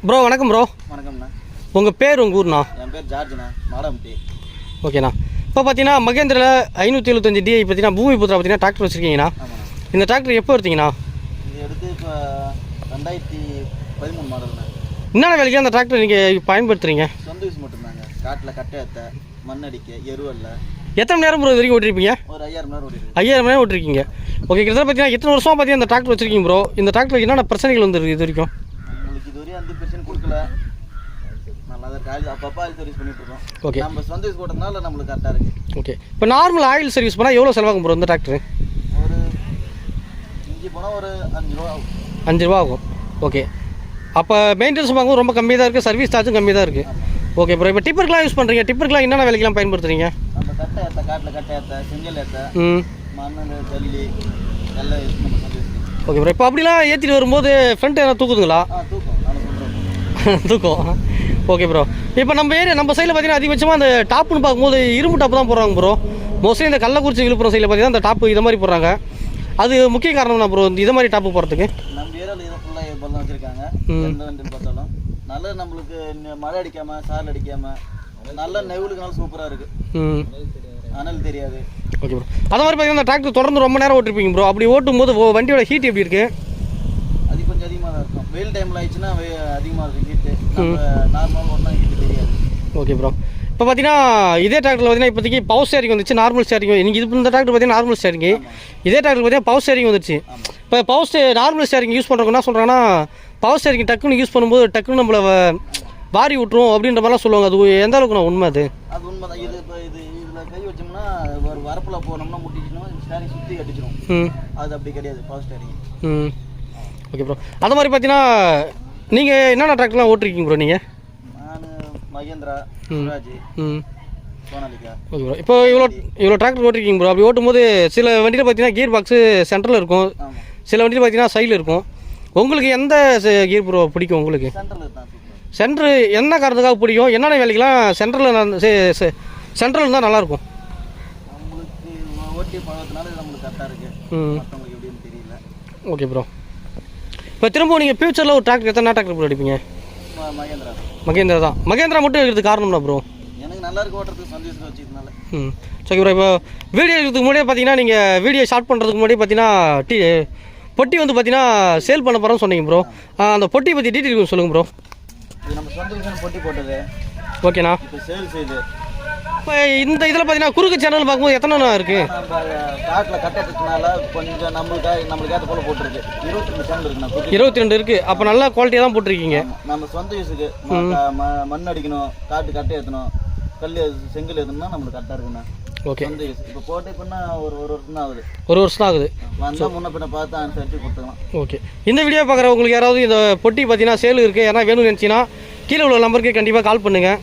Bro வணக்கம் bro. வணக்கம்ண்ணா. உங்கள் பேர் உங்கள் ஊர்ண்ணா? என் பேர் ஜார்ஜ்ண்ணா, மாடம்பட்டி. ஓகேண்ணா. இப்போ பார்த்தீங்கன்னா மகேந்திராவில் 575 DI பார்த்தீங்கன்னா பூமி புத்திரா பார்த்தீங்கன்னா டிராக்டர் வச்சுருக்கீங்கண்ணா. இந்த டிராக்டர் எப்போ எடுத்தீங்கண்ணா? இது எடுத்து இப்போ 2013 மாடல்ண்ணா. என்னென்ன வேலைக்கு அந்த டிராக்டர் நீங்கள் பயன்படுத்துகிறீங்க? சொந்த யூஸ் மட்டும்தாங்க. காட்டில் கட்டை ஏற்ற, மண் அடிக்க, எருவல்ல. எத்தனை நேரம் ப்ரோ இது வரைக்கும் ஓட்டிருப்பீங்க? ஒரு 5000 மணி நேரம் ஓட்டிருக்கு. 5000 மணி நேரம் ஓட்டிருக்கீங்க. ஓகே, கிட்டத்தட்ட பார்த்தீங்கன்னா எத்தனை வருஷமாக பார்த்தீங்கன்னா இந்த டிராக்டர் வச்சுருக்கீங்க ப்ரோ? இந்த டிராக்டருக்கு என்னென்ன பிரச்சனைகள் வந்துருக்கு இது வரைக்கும்? நம்மளுக்கு இது வரையும் அந்த பிரச்சனை கொடுக்கல. நல்லா தான் காலேஜ் அப்பப்போ ஆயில் சர்வீஸ் பண்ணிட்டு இருக்கோம். ஓகே, நம்ம சொந்த யூஸ் போட்டதுனால நம்மளுக்கு கரெக்டாக இருக்குது. ஓகே, இப்போ நார்மல் ஆயில் சர்வீஸ் பண்ணால் எவ்வளோ செலவாகும் ப்ரோ இந்த டிராக்டர்? ஒரு இஞ்சி போனால் ஒரு 5 ரூபா ஆகும். 5 ரூபா ஆகும். ஓகே, அப்போ மெயின்டெனன்ஸ் வாங்கும் ரொம்ப கம்மியாக தான் இருக்குது, சர்வீஸ் சார்ஜும் கம்மியாக தான் இருக்குது. ஓகே ப்ரோ, இப்போ டிப்பருக்குலாம் யூஸ் பண்ணுறீங்க. டிப்பருக்குலாம் என்னென்ன வேலைக்கெல்லாம் பயன்படுத்துறீங்க? நம்ம கட்டை ஏற்ற, காட்டில் கட்டை ஏற்ற, செங்கல் ஏற்ற, மண் ஜல்லி எல்லாம் யூஸ் நம்ம சொந்த யூஸ். ஓகே ப்ரோ, இப்போ அப்படிலாம் ஏற்றிட்டு வரும்போது ஃப்ரண்ட் எதாவது தூக்குதுங்களா? தூக்கம் நான் சொல்கிறேன். தூக்கம். ஓகே ப்ரோ, இப்போ நம்ம ஏரியா நம்ம சைடில் பார்த்தீங்கன்னா அதிகபட்சமாக அந்த டாப்புன்னு பார்க்கும்போது இரும்பு டாப்பு தான் போடுறாங்க ப்ரோ. மோஸ்ட்லி இந்த கள்ளக்குறிச்சி விழுப்புரம் சைடில் பார்த்தீங்கன்னா அந்த டாப்பு இதை மாதிரி போடுறாங்க. அது முக்கிய காரணம் தான் ப்ரோ இந்த இதை மாதிரி டாப்பு போடுறதுக்கு. நம்ம ஏரியாவில் இதை ஃபுல்லாக ஏற்பாடு வச்சுருக்காங்க. எந்த வண்டின்னு பார்த்தாலும் நல்லா நம்மளுக்கு மழை அடிக்காமல் சாரல் அடிக்காமல் நல்ல நெவுலுக்கு நல்லா சூப்பராக இருக்குது. அனல் தெரியாது. ஓகே ப்ரோ, அது மாதிரி பார்த்தீங்கன்னா டிராக்டர் தொடர்ந்து ரொம்ப நேரம் ஓட்டிருப்பீங்க ப்ரோ. அப்படி ஓட்டும் போது வண்டியோட ஹீட் எப்படி இருக்குது? அது கொஞ்சம் அதிகமாக தான் இருக்கும். வெயில் டைமில் ஆயிடுச்சுன்னா அதிகமாக இருக்கும் ஹீட்டு. நார்மலாக ஓட்டினா ஹீட்டு தெரியாது. ஓகே ப்ரோ, இப்போ பார்த்தீங்கன்னா இதே டிராக்டரில் பார்த்தீங்கன்னா இப்போதைக்கு பவர் ஸ்டேரிங் வந்துச்சு, நார்மல் ஸ்டேரிங். நீங்கள் இது இந்த டிராக்டர் பார்த்தீங்கன்னா நார்மல் ஸ்டேரிங். இதே டிராக்டர் பார்த்தீங்கன்னா பவர் ஸ்டேரிங் வந்துச்சு. இப்போ நார்மல் ஸ்டேரிங் யூஸ் பண்ணுறவங்க என்ன சொல்கிறாங்கன்னா பவர் ஸ்டேரிங் டக்குன்னு யூஸ் பண்ணும்போது டக்குன்னு நம்மளை வாரி விட்டுரும் அப்படின்ற மாதிரிலாம் சொல்லுவாங்க. அது எந்த அளவுக்கு நான் உண்மை? அது உண்மை தான். இது இப்போ இதில் கை வச்சோம்னா ஒரு வரப்பில் போனோம்னா முட்டிச்சுன்னா ஸ்டேரிங் சுற்றி கட்டிச்சிடும். அது அப்படி கிடையாது பவர் ஸ்டேரிங். ஓகே ப்ரோ, அது மாதிரி பார்த்தீங்கன்னா நீங்கள் என்னென்ன டிராக்டர்லாம் ஓட்டிருக்கீங்க ப்ரோ? நீங்கள்? நான் மகேந்திரா, ராஜி, சோனாலிகா. ஓகே ப்ரோ, இப்போ இவ்வளோ டிராக்டர் ஓட்டிருக்கீங்க ப்ரோ. அப்படி ஓட்டும்போது சில வண்டியில் பார்த்தீங்கன்னா கியர் பாக்ஸு சென்டரில் இருக்கும், சில வண்டியில் பார்த்தீங்கன்னா சைடில் இருக்கும். உங்களுக்கு எந்த கியர் ப்ரோ பிடிக்கும்? உங்களுக்கு சென்ட்ரல் தான். சென்ட்ரு என்ன காரணத்துக்காக பிடிக்கும்? என்னென்ன வேலைக்கெல்லாம் சென்ட்ரல் தான் நல்லாயிருக்கும்? நம்மளுக்கு ஓட்டி பழகிறதுனால நம்மளுக்கு கரெக்டாக இருக்குது. மற்றவங்களுக்கு எப்படின்னு தெரியல. ஓகே ப்ரோ, இப்போ திரும்பவும் நீங்கள் ஃபியூச்சரில் ஒரு டிராக்டர் எத்தனை டிராக்டர் ப்ரோ எடுப்பீங்க? மகேந்திரா தான். மகேந்திரா மட்டும் எடுக்கிறதுக்கு காரணம்னா ப்ரோ? எனக்கு நல்லா இருக்கு ஓட்டுறதுக்கு, சந்தோஷம் வச்சுக்கிறதுனால. ஓகே ப்ரோ, இப்போ வீடியோ எடுக்கிறதுக்கு முன்னாடியே பார்த்தீங்கன்னா நீங்கள் வீடியோ ஷார்ட் பண்ணுறதுக்கு முன்னாடி பார்த்தீங்கன்னா பொட்டி வந்து பார்த்தீங்கன்னா சேல் பண்ண போகிறோம்னு சொன்னீங்க ப்ரோ. அந்த பொட்டி பற்றி டீட்டெயில் சொல்லுங்கள் ப்ரோ. இது நம்ம சொந்த விஷயம் பொட்டி போட்டது. ஓகேண்ணா. இப்போ சேல் செய்யுது. இப்போ இந்த இதில் பார்த்தீங்கன்னா குறுக்கு சேனல் பார்க்கும்போது எத்தனை இருக்குது? நம்ம காட்டில் கட்டத்துனால கொஞ்சம் நம்மளுக்கு ஏற்ற போல போட்டுருக்கு. 22 சேனல் இருக்குண்ணா. 22 இருக்குது. அப்போ நல்லா குவாலிட்டியாக தான் போட்டிருக்கீங்க. நம்ம சொந்த யூஸுக்கு மண் அடிக்கணும், காட்டு கட்டை ஏற்றணும், கல் செங்கல் ஏற்றணும்னா நம்மளுக்கு கரெக்டாக இருக்குண்ணா. ஓகே, சொந்த யூஸ். இப்போ போட்டு இப்போனா ஒரு வருஷம் தான் ஆகுது. ஒரு வருஷம் ஆகுது. வந்தால் முன்ன பின்ன பார்த்து அனுசரித்து கொடுத்துக்கலாம். ஓகே, இந்த வீடியோ பார்க்குறவங்களுக்கு யாராவது இந்த பொட்டி பார்த்தீங்கன்னா சேல் இருக்குது, யாரா வேணும்னு நினச்சிங்கன்னா கீழே உள்ள நம்பருக்கு கண்டிப்பாக கால் பண்ணுங்கள்.